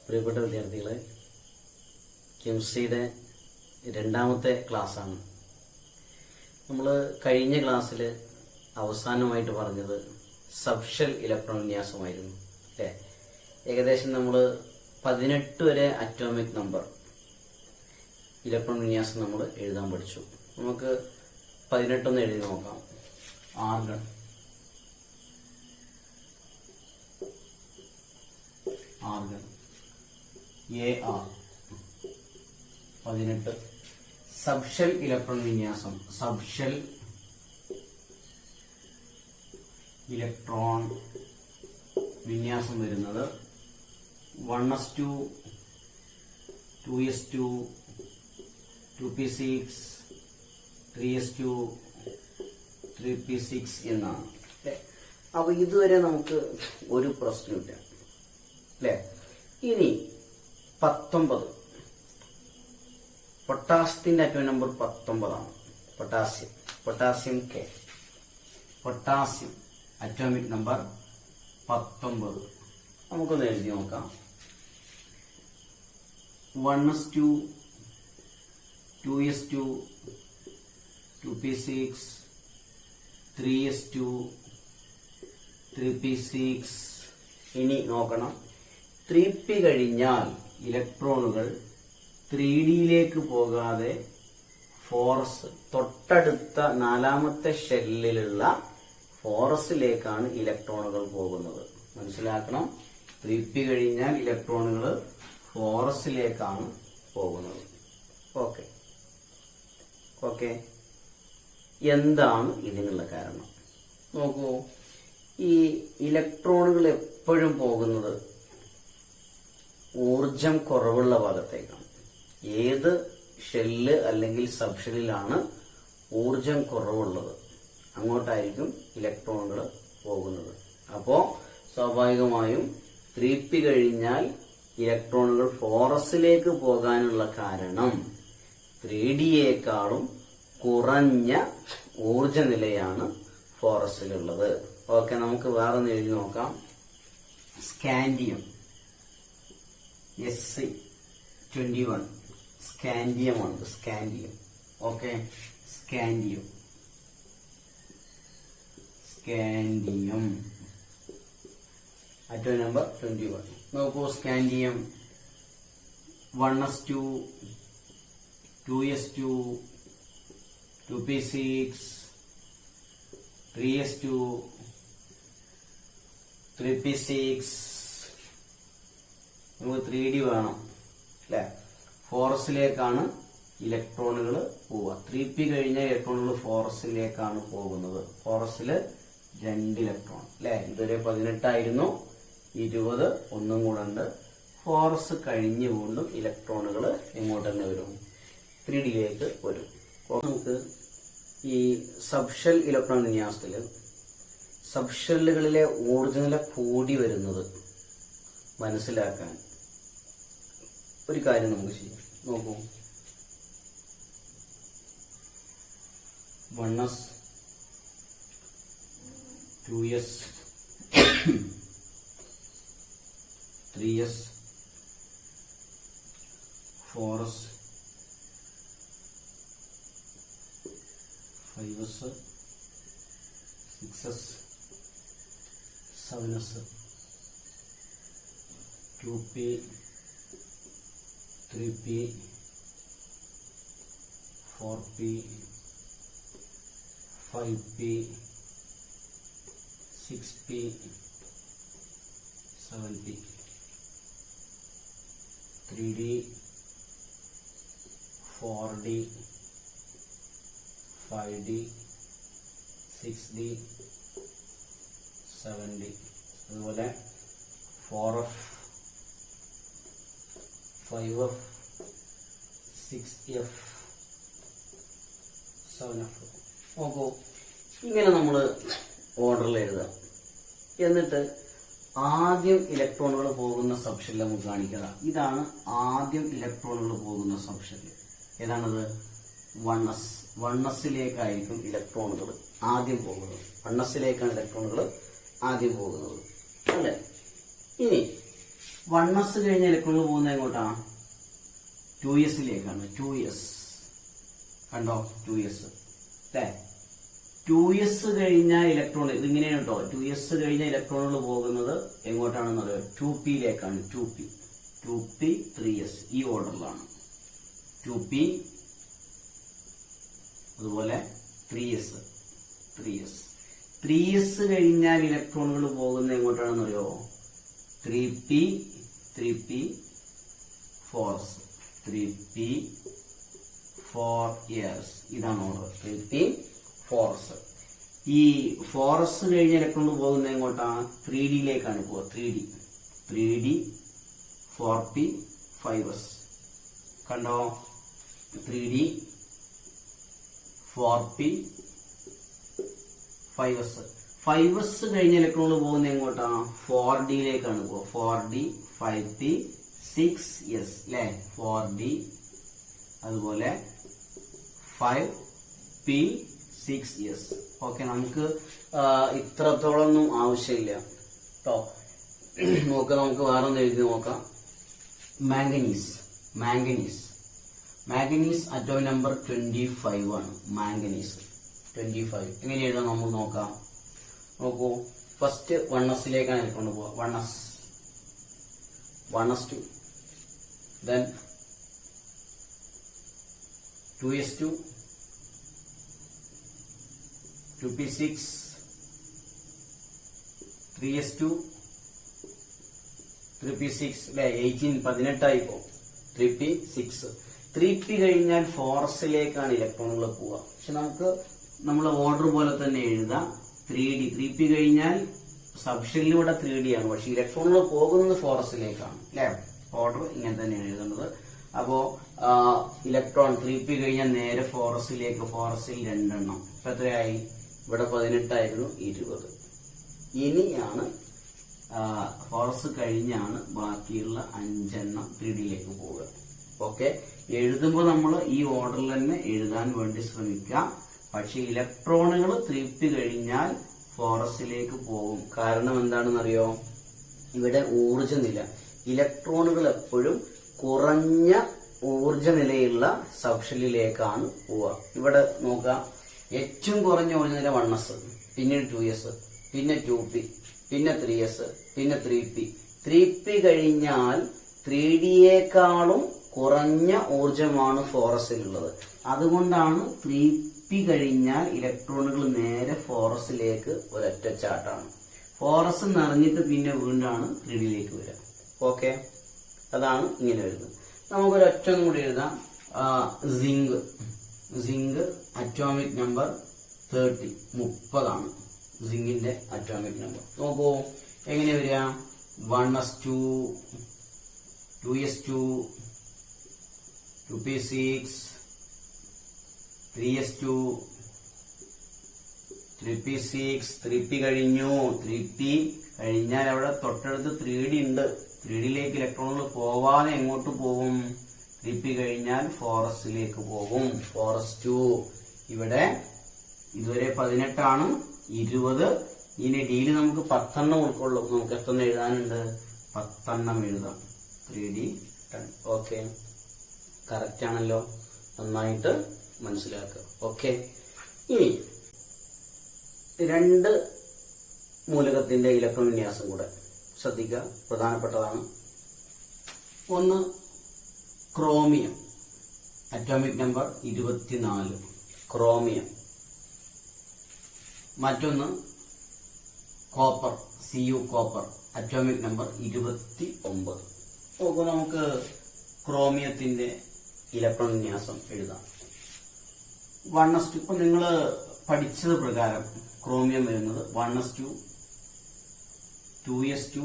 പ്രിയപ്പെട്ട വിദ്യാർത്ഥികളെ, കെമിസ്ട്രിയുടെ രണ്ടാമത്തെ ക്ലാസ്സാണ്. നമ്മൾ കഴിഞ്ഞ ക്ലാസ്സിൽ അവസാനമായിട്ട് പറഞ്ഞത് സബ്ഷൽ ഇലക്ട്രോൺ വിന്യാസമായിരുന്നു അല്ലേ. ഏകദേശം നമ്മൾ 18 വരെ അറ്റോമിക് നമ്പർ ഇലക്ട്രോൺ വിന്യാസം നമ്മൾ എഴുതാൻ പഠിച്ചു. നമുക്ക് 18 എഴുതി നോക്കാം. Argon, AR 18. സബ്ഷൽ ഇലക്ട്രോൺ വിന്യാസം, സബ്ഷൽ ഇലക്ട്രോൺ വിന്യാസം വരുന്നത് 1s2, 2s2, 2p6, 3s2, 3p6 എന്നാണ്. അപ്പൊ ഇതുവരെ നമുക്ക് ഒരു പ്രശ്നമില്ല അല്ലേ. ഇനി 19, പൊട്ടാസ്യത്തിന്റെ അറ്റോമിക് നമ്പർ 19 ആണ്. Potassium K, potassium atomic number 19. നമുക്കൊന്ന് എഴുതി നോക്കാം. 1s2, 2s2, 2p6, 3s2, 3p6. ഇനി നോക്കണം, 3p കഴിഞ്ഞാൽ ഇലക്ട്രോണുകൾ 3Dയിലേക്ക് പോകാതെ ഫോറസ് തൊട്ടടുത്ത 4ാമത്തെ ഷെല്ലിലുള്ള ഫോറസിലേക്കാണ് ഇലക്ട്രോണുകൾ പോകുന്നത്. മനസ്സിലാക്കണം, 3p കഴിഞ്ഞാൽ ഇലക്ട്രോണുകൾ ഫോറസിലേക്കാണ് പോകുന്നത്. ഓക്കെ. എന്താണ് ഇതിനുള്ള കാരണം? നോക്കൂ, ഈ ഇലക്ട്രോണുകൾ എപ്പോഴും പോകുന്നത് ഊർജം കുറവുള്ള ഭാഗത്തേക്കാണ്. ഏത് ഷെല്ല് അല്ലെങ്കിൽ സബ് ഷെല്ലിലാണ് ഊർജം കുറവുള്ളത് അങ്ങോട്ടായിരിക്കും ഇലക്ട്രോണുകൾ പോകുന്നത്. അപ്പോ സ്വാഭാവികമായും 3p കഴിഞ്ഞാൽ ഇലക്ട്രോണുകൾ ഫോറസിലേക്ക് പോകാനുള്ള കാരണം 3Dയേക്കാളും കുറഞ്ഞ ഊർജ നിലയാണ് ഫോറസിലുള്ളത്. ഓക്കെ, നമുക്ക് വേറെ ഒന്ന് എഴുതി നോക്കാം. സ്കാൻഡിയം, SC21, സ്കാൻഡിയമാണ്. Okay, scandium atomic number 21. നോക്കൂ, scandium 1s2, 2s2, 2p6, 3s2, 3p6. നമുക്ക് 3D വേണം അല്ലെ. ഫോറസിലേക്കാണ് ഇലക്ട്രോണുകൾ പോവുക. 3p കഴിഞ്ഞ ഇലക്ട്രോണുകൾ ഫോറസിലേക്കാണ് പോകുന്നത്. ഫോറസില് 2 ഇലക്ട്രോൺ അല്ലെ. ഇതുവരെ 18 ആയിരുന്നു, 20 ഒന്നും കൂടെ ഉണ്ട്. ഫോറസ് കഴിഞ്ഞ് വീണ്ടും ഇലക്ട്രോണുകൾ എങ്ങോട്ട് തന്നെ വരും? 3Dയിലേക്ക് വരും. നമുക്ക് ഈ സബ്ഷൽ ഇലക്ട്രോൺ വിന്യാസത്തില് സബ്ഷെല്ലുകളിലെ ഊർജ്ജനില കൂടി വരുന്നത് മനസ്സിലാക്കാൻ ഒരു കാര്യം നമുക്ക് ചെയ്യാം. നോക്കൂ, 1s, 2s, 3s, 4s, 5s, 6s, 7s, 2p, 3p, 4p, 5p, 6p, 7p, 3D, 4D, 5D, 6D, 7D. അതുപോലെ 4f, 5f, 6f, 7f. നോക്കൂ, ഇങ്ങനെ നമ്മൾ ഓർഡറിൽ എഴുതാം. എന്നിട്ട് ആദ്യം ഇലക്ട്രോണുകൾ പോകുന്ന സബ്ഷെല്ല് നമുക്ക് കാണിക്കുക. ഇതാണ് ആദ്യം ഇലക്ട്രോണുകൾ പോകുന്ന സബ്ഷെല്ല്. ഏതാണത്? 1s. 1sലേക്കായിരിക്കും ഇലക്ട്രോണുകൾ ആദ്യം പോകുന്നത്. 1sലേക്കാണ് ഇലക്ട്രോണുകൾ ആദ്യം പോകുന്നത് അല്ലേ. ഇനി 1s കഴിഞ്ഞ ഇലക്ട്രോണുകൾ പോകുന്നത് എങ്ങോട്ടാ? 2sലേക്കാണ്. 2s കണ്ടോ? 2s അല്ലേ? 2s കഴിഞ്ഞ ഇലക്ട്രോൺ ഇതിങ്ങനെയാണ് കേട്ടോ. 2s കഴിഞ്ഞ ഇലക്ട്രോണുകൾ പോകുന്നത് എങ്ങോട്ടാണെന്ന് അറിയാം? 2pയിലേക്കാണ്. 2p 3s ഈ ഓർഡറിലാണ്. 2p അതുപോലെ 3s 3s കഴിഞ്ഞാൽ ഇലക്ട്രോണുകൾ പോകുന്നത് എങ്ങോട്ടാണെന്ന് അറിയോ? 3p 4s 3p 4s ഇതാണ് ഓർഡർ. 3p 4s. ഈ 4s കഴിഞ്ഞ ഇലക്ട്രോണുകൾ പോകുന്നത് എങ്ങോട്ടാണ്? 3dയിലേക്കാണ് പോവുക. 3d 4p 5s കണ്ടോ? 3d 4p 5s. 5s കഴിഞ്ഞ ഇലക്ട്രോണുകൾ പോകുന്നത് എങ്ങോട്ടാണ്? 4dയിലേക്കാണ് പോവുക. 4d 5p 6s അല്ലെ? 4d അതുപോലെ 5p 6s. ഓക്കെ, നമുക്ക് ഇത്രത്തോളൊന്നും ആവശ്യമില്ല കേട്ടോ. നമുക്ക് വേറെ ഒന്ന് എഴുതി നോക്കാം. മാംഗനീസ് അറ്റോമിക് നമ്പർ 25 ആണ്. മാംഗനീസ് 25 എങ്ങനെ എഴുതാം നമ്മൾ നോക്കാം. നോക്കൂ, ഫസ്റ്റ് 1sലേക്കാണ് എടുക്കൊണ്ട് പോവാ. 1s2 then 2s2 2p6 3s2 3p6 അല്ലെ? 18 ആയിപ്പോ. 3p6 3p കഴിഞ്ഞാൽ 4sലേക്കാണ് ഇലക്ട്രോണുകൾ പോവുക. പക്ഷെ നമുക്ക് നമ്മളെ ഓർഡർ പോലെ തന്നെ എഴുതാം. 3p കഴിഞ്ഞാൽ സബ്ഷെല്ലിലൂടെ 3d ആണ്. പക്ഷെ ഇലക്ട്രോണുകൾ പോകുന്നത് 4sലേക്കാണ് അല്ലെ? ഓർഡർ ഇങ്ങനെ തന്നെയാണ് എഴുതുന്നത്. അപ്പോ ഇലക്ട്രോൺ 3p കഴിഞ്ഞാൽ നേരെ 4sലേക്ക്. 4sൽ 2 എണ്ണം. ഇപ്പൊ എത്രയായി? ഇവിടെ 18 ആയിരുന്നു, 20. ഇനിയാണ് 4s കഴിഞ്ഞാണ് ബാക്കിയുള്ള 5 എണ്ണം 3dയിലേക്ക് പോവുക. ഓക്കെ, എഴുതുമ്പോൾ നമ്മൾ ഈ ഓർഡറിൽ തന്നെ എഴുതാൻ വേണ്ടി ശ്രമിക്കാം. പക്ഷെ ഇലക്ട്രോണുകൾ 3p കഴിഞ്ഞാൽ 4sലേക്ക് പോകും. കാരണം എന്താണെന്നറിയോ? ഇവിടെ ഊർജ്ജനില. ഇലക്ട്രോണുകൾ എപ്പോഴും കുറഞ്ഞ ഊർജ്ജ നിലയുള്ള സബ്ഷെല്ലിലേക്കാണ് പോവുക. ഇവിടെ നോക്കാം, ഏറ്റവും കുറഞ്ഞ ഊർജ്ജ നില 1s, പിന്നീട് 2s, പിന്നെ 2p, പിന്നെ 3s, പിന്നെ 3p. 3p കഴിഞ്ഞാൽ 3dയേക്കാളും കുറഞ്ഞ ഊർജമാണ് 4sലുള്ളത്. അതുകൊണ്ടാണ് 3p കഴിഞ്ഞാൽ ഇലക്ട്രോണുകൾ നേരെ 4sലേക്ക് ഒരൊറ്റ ചാട്ടാണ്. 4s നിറഞ്ഞിട്ട് പിന്നെ വീണ്ടാണ് 3dയിലേക്ക് വരിക. ഓക്കെ, അതാണ് ഇങ്ങനെ എഴുതുന്നത്. നമുക്കൊരൊറ്റ കൂടി എഴുതാം. സിങ്ക് അറ്റോമിക് നമ്പർ 30 ആണ്. സിങ്കിന്റെ അറ്റോമിക് നമ്പർ നോക്കൂ, എങ്ങനെ വരിക? 1s2 2s2 2p6 3s2 3p6 3p കഴിഞ്ഞു. 3p കഴിഞ്ഞാൽ അവിടെ തൊട്ടടുത്ത് 3d ഉണ്ട്. 3dയിലേക്ക് ഇലക്ട്രോണുകൾ പോവാതെ എങ്ങോട്ട് പോകും? 3p കഴിഞ്ഞാൽ 4sലേക്ക് പോകും. 4s2 ഇവിടെ ഇതുവരെ 18 ആണ്, 20. ഇനി ഡിയിൽ നമുക്ക് 10 എണ്ണം ഉൾക്കൊള്ളും. നമുക്ക് എത്ര എഴുതാനുണ്ട്? 10 എണ്ണം എഴുതാം. 3d 10. ഓക്കെ, കറക്റ്റ് ആണല്ലോ. നന്നായിട്ട് മനസ്സിലാക്കുക. ഓക്കെ, ഇനി 2 മൂലകത്തിന്റെ ഇലക്ട്രോൺ വിന്യാസം കൂടെ ശ്രദ്ധിക്കുക, പ്രധാനപ്പെട്ടതാണ്. ഒന്ന് ക്രോമിയം, അറ്റോമിക് നമ്പർ 24 ക്രോമിയം. മറ്റൊന്ന് copper, Cu copper, atomic number 29. നോക്കൂ, നമുക്ക് ക്രോമിയത്തിന്റെ ഇലക്ട്രോൺ വിന്യാസം എഴുതാം. 1s2 ഇപ്പൊ നിങ്ങൾ പഠിച്ചത് പ്രകാരം ക്രോമിയം വരുന്നത് 1s2 2s2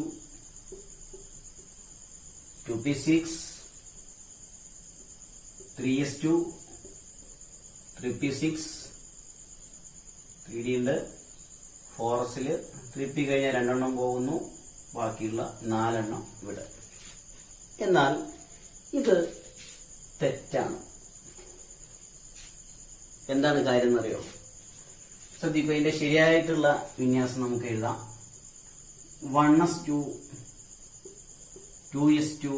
2p6 3s2 3p6 3d ഉണ്ട്. 4sല് 3p കഴിഞ്ഞാൽ 2 എണ്ണം പോകുന്നു, ബാക്കിയുള്ള 4 എണ്ണം ഇവിടെ. എന്നാൽ ഇത് തെറ്റാണ്. എന്താണ് കാര്യം എന്നറിയോ? ശ്രദ്ധിക്കുക, ഇതിന്റെ ശരിയായിട്ടുള്ള വിന്യാസം നമുക്ക് എഴുതാം. 1s2 2s2,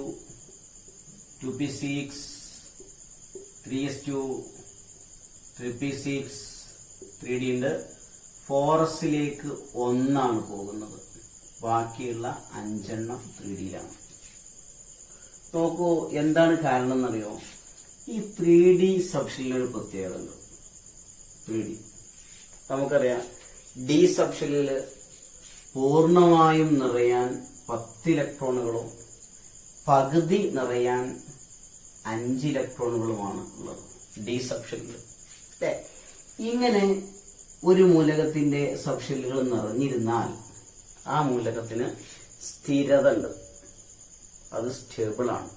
2p6, 3s2, 3p6, 3d ഉണ്ട്. 4sലേക്ക് 1 പോകുന്നത്. ബാക്കിയുള്ള 5 3dയിലാണ്. നോക്കൂ, എന്താണ് കാരണം എന്നറിയോ? ഈ 3D സബ്ഷെല്ലിന് ഒരു പ്രത്യേകത ഉണ്ട്. 3D നമുക്കറിയാം, ഡി സബ്ഷെല്ലിൽ പൂർണ്ണമായും നിറയാൻ 10 ഇലക്ട്രോണുകളും പകുതി നിറയാൻ 5 ഇലക്ട്രോണുകളുമാണ് ഉള്ളത് ഡി സബ്ഷെല്ലിൽ. അല്ലേ? ഇങ്ങനെ ഒരു മൂലകത്തിന്റെ സബ്ഷെല്ലുകൾ നിറഞ്ഞിരുന്നാൽ ആ മൂലകത്തിന് സ്ഥിരത ഉണ്ട്, അത് സ്റ്റേബിൾ ആണ്.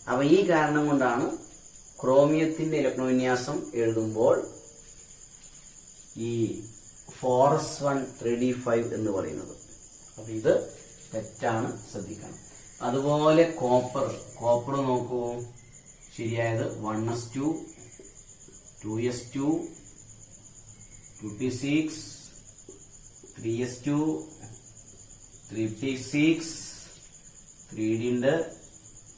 അപ്പൊ ഈ കാരണം കൊണ്ടാണ് ക്രോമിയത്തിന്റെ ഇലക്ട്രോൺ വിന്യാസം എഴുതുമ്പോൾ ഈ 4s1 3d5 എന്ന് പറയുന്നത്. അപ്പൊ ഇത് തെറ്റാണ്, ശ്രദ്ധിക്കണം. അതുപോലെ കോപ്പർ നോക്കൂ, ശരിയായത് 1s2, 2s2, 2p6, 3s2, 3p6, 3d ഉണ്ട്.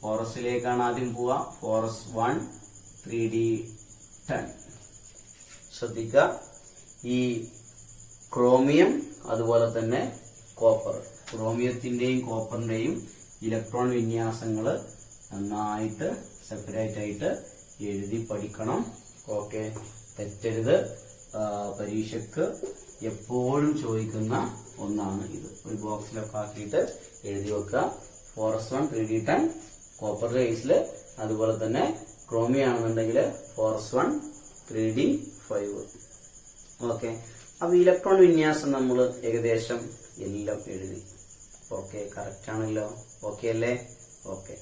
4sലേക്കാണ് ആദ്യം പോവുക. 4s1 3d10. ശ്രദ്ധിക്കുക, ഈ ക്രോമിയം അതുപോലെ തന്നെ കോപ്പർ, ക്രോമിയത്തിന്റെയും കോപ്പറിന്റെയും ഇലക്ട്രോൺ വിന്യാസങ്ങൾ നന്നായിട്ട് സെപ്പറേറ്റ് ആയിട്ട് എഴുതി പഠിക്കണം. ഓക്കെ, തെറ്റരുത്. പരീക്ഷയ്ക്ക് എപ്പോഴും ചോദിക്കുന്ന ഒന്നാണ് ഇത്. ഒരു ബോക്സിലൊക്കെ ആക്കിയിട്ട് എഴുതി വെക്കുക. 4s1 3d10 കോപ്പറിന്റെ കേസിൽ, അതുപോലെ തന്നെ ക്രോമിയം ആണെന്നുണ്ടെങ്കിൽ 4s1 3d5. ഓക്കെ, അപ്പൊ ഇലക്ട്രോൺ വിന്യാസം നമ്മൾ ഏകദേശം എല്ലാം എഴുതി. ഓക്കെ, കറക്റ്റ് ആണല്ലോ? ഓക്കെ അല്ലേ? ഓക്കെ.